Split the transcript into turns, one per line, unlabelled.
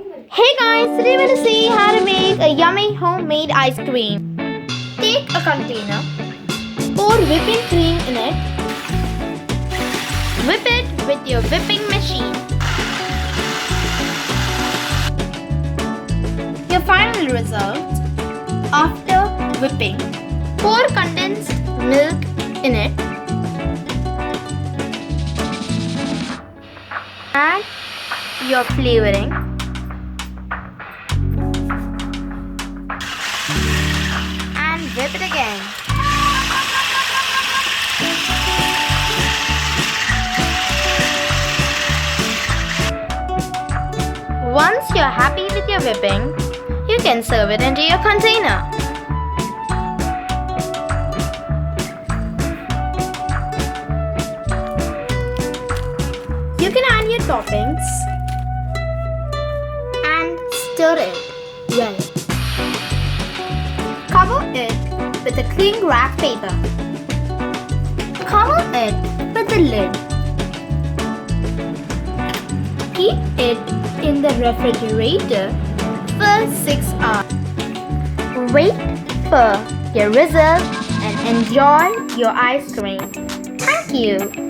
Hey guys, today we're gonna see how to make a yummy homemade ice cream. Take a container, pour whipping cream in it, whip it with your whipping machine. Your final result, after whipping, pour condensed milk in it, add your flavoring, and whip it again. Once you're happy with your whipping, you can serve it into your container. You can add your toppings and stir it well. Cover it with a cling wrap paper. Cover it with the lid. Keep it in the refrigerator for 6 hours. Wait for your result and enjoy your ice cream. Thank you.